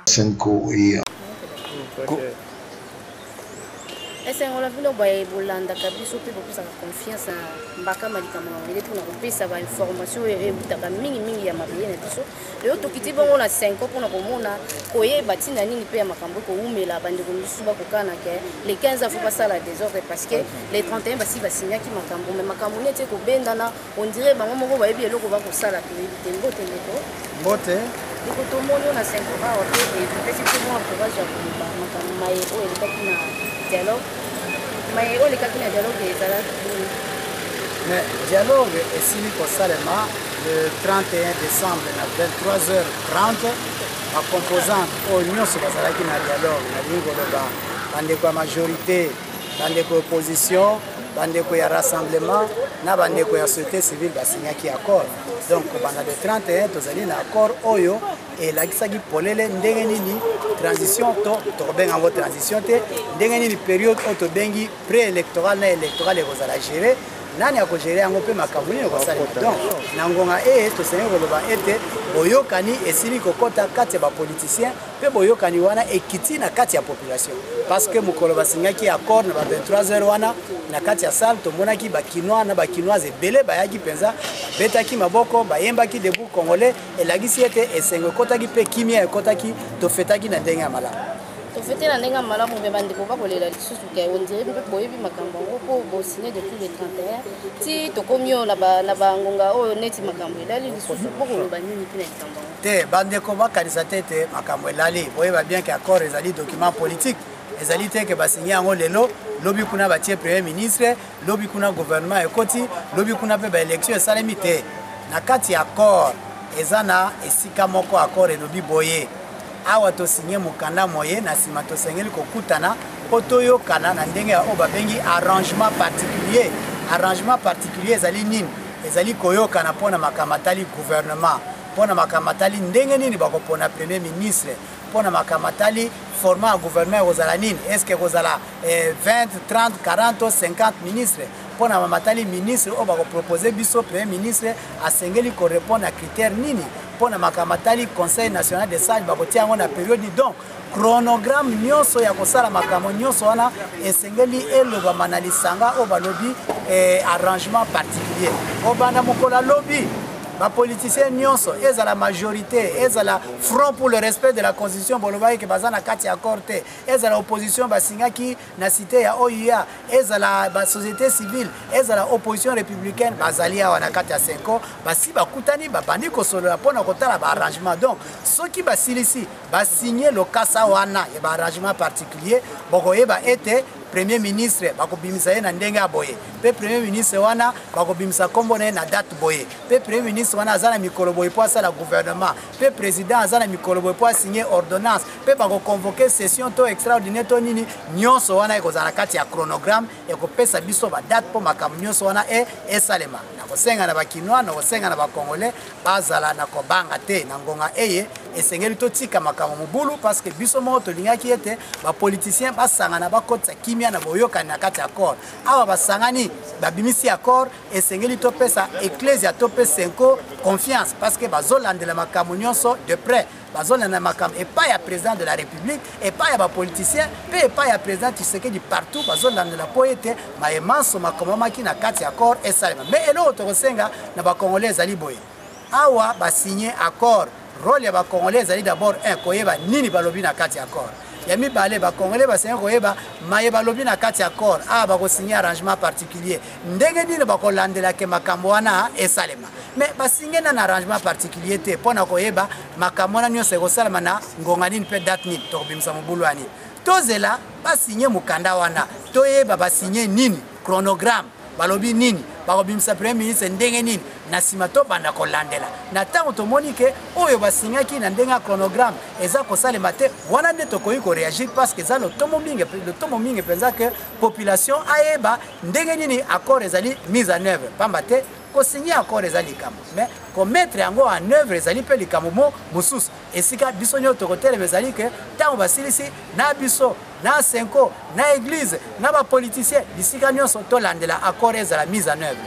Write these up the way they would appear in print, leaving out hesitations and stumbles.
Senko et Est-ce qu'on a vu le bail Bolanda Kabiso pour ça confiance à Mbaka Malikama il est pour nous ça va information et utaka mingi ya mabiyene biso le to kiti bongo na 5 ans pour na komona koye batina nini pe ya makambo ko umela bande ko misuba ko kana ke les 15 ans faut pas ça la désordre parce que les 31 basi basinya ki makambo mais makambo nete ko bendana on dirait bango moko ba yebi eloko ba ko sala pe éviter mbote ndeko mbote ko to mono na 5 ans et peut-être que moi encourage à makambo mai o ele kakina dialogue. Mais on est quelqu'un de dialogue mais dialogue est signé pour Salema le 31 décembre à 23h30 en composant au Union sur la dialogue dans la majorité, dans l'opposition, dans le rassemblement, dans la société civile qui a signé un accord. Donc pendant le 31, nous avons un accord Oyo et la gisagi polele ndengenini transition to benga ngo transition te ndengenini période to bengi préélectoral na électoral et vous allez gérer nani ako gérer ngo pe makabuni ko sala donc nangonga to sengo loba ete boyokani esili kokota kati ya ba politiciens pe boyokani wana ekiti na kati ya population parce que mukolo basingaki accord na ba 23h wana na kati ya salle to monaki ba kinois na ba kinoise belé bayaki penza betaki maboko bayembaki debout congolais et la gisi ete esengo kotaki pe kimia ekotaki to fetaki na ndenga mala to fete na ndenga mala mo be bande ko ba kolela lisusu ke on dirait pe boyebi makambo ko bo signé depuis le 31 ti to komio na ba ngonga o neti makambo elali lisusu boko ba nini pina makambo te bande ko ba kanisa tete makambo elali boyeba bien que accord ezali document politique ezali te ke ba signé ngo lelo lobi kuna batie premier ministre lobi kuna gouvernement ekoti lobi kuna pe ba élection esalemi te na kati accord ezana esika moko accord elobi boye awa to signé mukanda moye na sima to sengeli kokutana otoyo kana na ndenge ya oba bengi arrangement particulier ezali nini ezali koyoka na pona makamatali gouvernement pona makamatali ndenge nini bakopona premier ministre pona makamatali format gouvernement ozala nini est-ce que ozala 20 30 40 50 ministres pona mamatali ministre o bako proposer biso premier ministre asengeli ko répondre à critères nini pona makamatali conseil national des sages bako tiango na période donc chronogramme nyonso ya kosala makamo nyonso wana esengeli eloba manalisanga o balobi arrangement particulier o banda mokola lobby les politiciens nyonso eza la majorité eza la front pour le respect de la constitution bolobai ke bazana kati accord te eza la opposition basingaki na cité ya OUA eza la société civile eza la opposition républicaine bazali awa na kati ya 5 ans basi bakutani babandi kosolola pona kotala ba arrangement donc soki basilisi basigner le kasa wana ya ba arrangement particulier bokoyeba ete premier ministre bakobimisa ye na ndenge aboye pe premier ministre wana bakobimisa kombo na na date boye pe premier ministre wana azana mikolo boye po asala gouvernement pe président azana mikolo boye po signer ordonnance pe bakoconvoquer session to extraordinaire to nini nyonso wana ekozala kati ya chronogramme ekopesa biso ba date po makambo nyonso wana esalema na kosenga na bakinois na kosenga na bakongolais bazala na kobanga te na ngonga eye esengeli totika makambo mobulu parce que biso moko tolingaki ete bapoliticien basangana bakotisa kimia na boyokani na kati accord awa basangani babimisi accord esengeli topesa ecclesia topesa senko confiance parce que bazolandela makambo nyonso de près bazolanda makambo epai ya président de la république epai ya bapoliticien mpe epai ya président Tshisekedi partout bazolandela po ete mayemanso makomamaki na kati accord esalema mais eloko tokosenga na bakongolais ezali boye awa basigné accord rôle ya bakongolais ezali d'abord koyeba nini balobi na kati accord ya mibale bakongolais basenga koyeba maye balobi na kati accord awa bakosigné arrangement particulier ndenge nini bakolandelake makambo wana esalema mais basigné na arrangement particulier te mpona koyeba makambo wana nyonso ekosalema na ngonga nini mpe date nini tokobimisa mobulu ya nini tozela basigné mokanda wana toyeba basigné nini chronogramme balobi nini bakobimisa premier ministre ndenge nini na sima to banda kolandela na tango tomoni ke oyo basingaki na ndenge chronogramme eza kosalema te wana nde tokoki ko réagir parce que za le tomo mingi penza que population ayeba ndenge nini accord ezali mise en œuvre pamba te kosigner accord ezali likambo mais komettre yango en œuvre ezali pe likambo mosusu esika biso nyo tokotelema ezali ke tango basilisi na biso na senko na église na bapoliticien bisika nyonso tolandela accord ezala mise en œuvre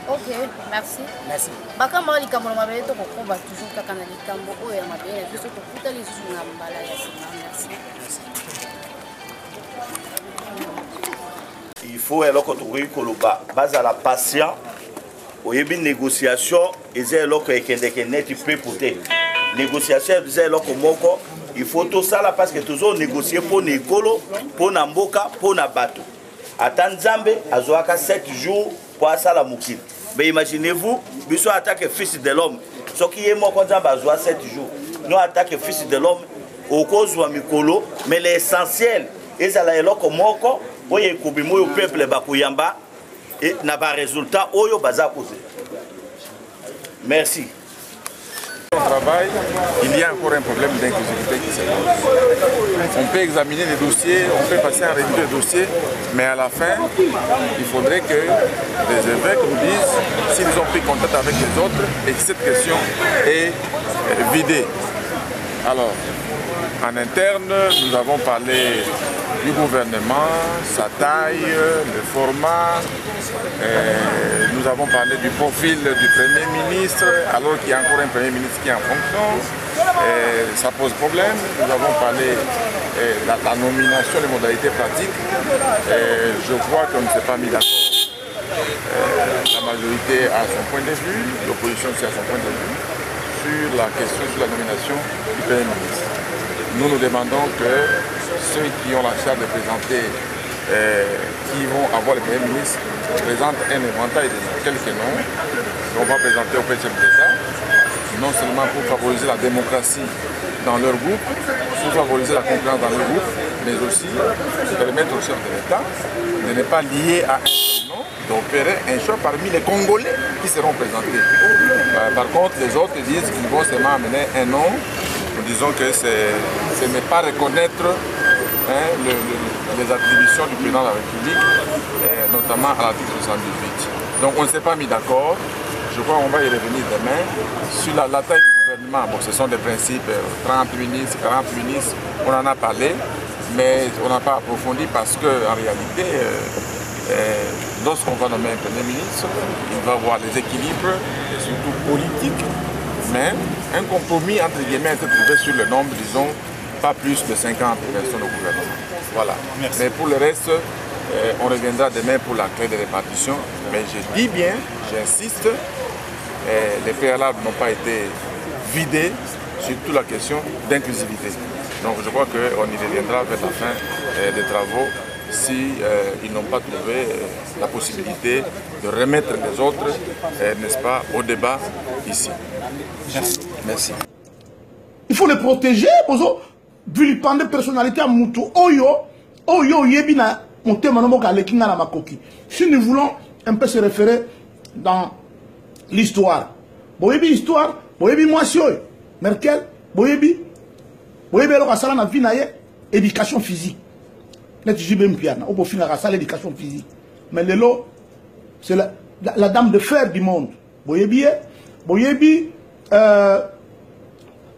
Ok, merci. Merci. Bakama likambo na mabele to kokoba toujours kaka na likambo oyo ya mabele na biso tokuta lisusu na mbala ya sima. Merci. Il faut eloko tokoki koloba bazala patient oyebi négociation eza eloko ekendeke neti mpe pote négociation eza eloko moko il faut tosala parce que tozo négocier mpo na ekolo mpo na mboka mpo na bato ata nzambe azwaka 7 jours mpo asala mokili mais imaginez-vous biso atake fils de l'homme soki ye moko nzambe azwa 7 jours no atake fils de l'homme okozwa mikolo mais l'essentiel ezala eloko moko oyo ekobima oyo peuple bakoyamba na baresultat oyo baza kozela. Merci. Au travail, il y a encore un problème d'inclusivité qui se pose. On peut examiner les dossiers, on peut passer en revue des dossiers, mais à la fin, il faudrait que les évêques nous disent s'ils ont pris contact avec les autres et que cette question est vidée. Alors, en interne, nous avons parlé du gouvernement, sa taille, le format. Nous avons parlé du profil du Premier ministre, alors qu'il y a encore un Premier ministre qui est en fonction. Ça pose problème. Nous avons parlé de la nomination, des modalités pratiques. Je crois qu'on ne s'est pas mis d'accord. La majorité a son point de vue, l'opposition aussi a son point de vue sur la question, sur la nomination du Premier ministre. Nous nous demandons que ceux qui ont la charge de présenter, qui vont avoir le Premier ministre, présentent un éventail de quelques noms qu'on va présenter au chef de l'État, non seulement pour favoriser la démocratie dans leur groupe, pour favoriser la concurrence dans leur groupe, mais aussi permettre au chef de l'État de ne pas lier à un seul nom, d'opérer un choix parmi les Congolais qui seront présentés. Par contre, les autres disent qu'ils vont seulement amener un nom. Nous disons que ce n'est pas reconnaître les attributions du président de la République, notamment à l'article 78. Donc on ne s'est pas mis d'accord. Je crois qu'on va y revenir demain. Sur la taille du gouvernement, bon, ce sont des principes, 30 ministres, 40 ministres, on en a parlé, mais on n'a pas approfondi parce qu'en réalité, lorsqu'on va nommer un Premier ministre, il va avoir des équilibres, et surtout politiques, mais un compromis entre guillemets a été trouvé sur le nombre, disons, pas plus de 50 personnes au gouvernement. Voilà. Merci. Mais pour le reste, on reviendra demain pour la clé de répartition. Mais je dis bien, j'insiste, les préalables n'ont pas été vidés, surtout la question d'inclusivité. Donc je crois qu'on y reviendra vers la fin des travaux si ils n'ont pas trouvé la possibilité de remettre les autres, n'est-ce pas, au débat ici. Merci. Merci. Il faut les protéger, bozo vilipande personnalité à mutu oyo yebina monte manomo ka lekinga na makoki. Si nous voulons un peu se référer dans l'histoire. Boyebi histoire, boyebi mwasi oyo Merkel, boyebi lo kasala na vie na ye éducation physique. Net jibe mpiana, obo finga kasala éducation physique. Mais lelo c'est la dame de fer du monde. Boyebi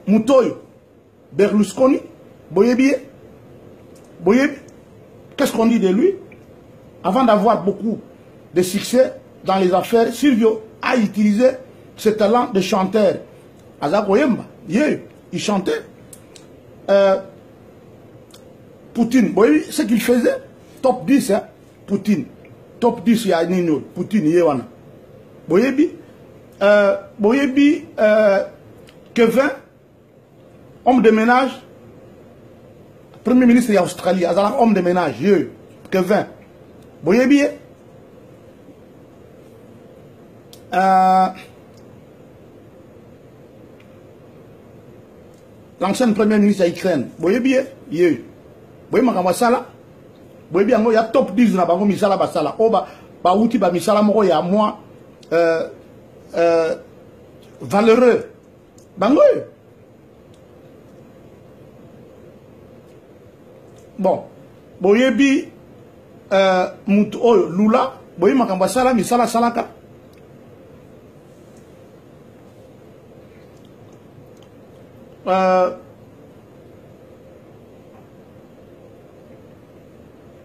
Mutoyo, Berlusconi, Boyebi, qu'est-ce qu'on dit de lui? Avant d'avoir beaucoup de succès dans les affaires, Silvio a utilisé ce talent de chanteur. Azakoyemba, il chantait. Poutine, Boyebi, ce qu'il faisait, top 10, hein, Poutine. Top 10, il y a Nino, Poutine, Yewana. Boyebi, Kevin, homme de ménage, Premier ministre de l'Australie, homme de ménage, Kevin. Boyebi, l'ancien Premier ministre de l'Ukraine, Boyebi, Boyebi, Boyebi, il y a top 10 na bango misala basala. Oba, ba outi ba misala moko ya moi, valeureux. Bango. Bon, boyebi mutu oyo Lula, boyebi makambo sala misala salaka.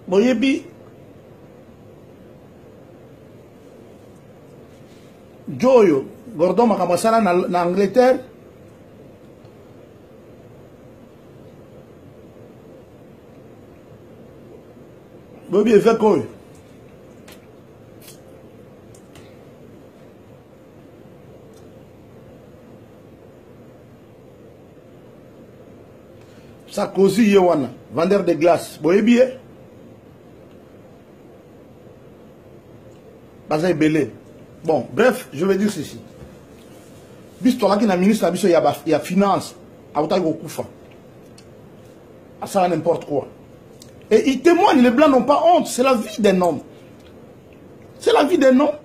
Boyebi Joyo, Gordon Makabasala en Angleterre. Bobby fait quoi? Sarkozy Yewana, vendeur de glace. Boyebi Bazaï Belé. Bon, bref, je vais dire ceci. Bistoire qui est ministre, il y a finance, ça n'importe quoi. Et ils témoignent, les blancs n'ont pas honte, c'est la vie d'un homme. C'est la vie d'un homme.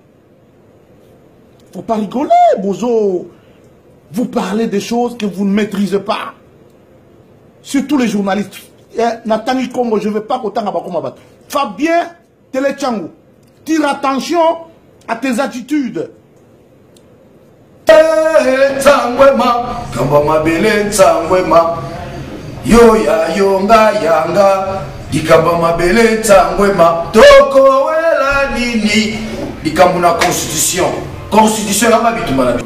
Faut pas rigoler, Bozo. Vous parlez des choses que vous ne maîtrisez pas. Surtout les journalistes. Nathan Congo, je ne veux pas qu'autant à Fabien Telechango, tire attention à tes attitudes. Yo ya yonga yanga dikamba mabele tsangwema toko wela nini dikamuna constitution ya mabitumana.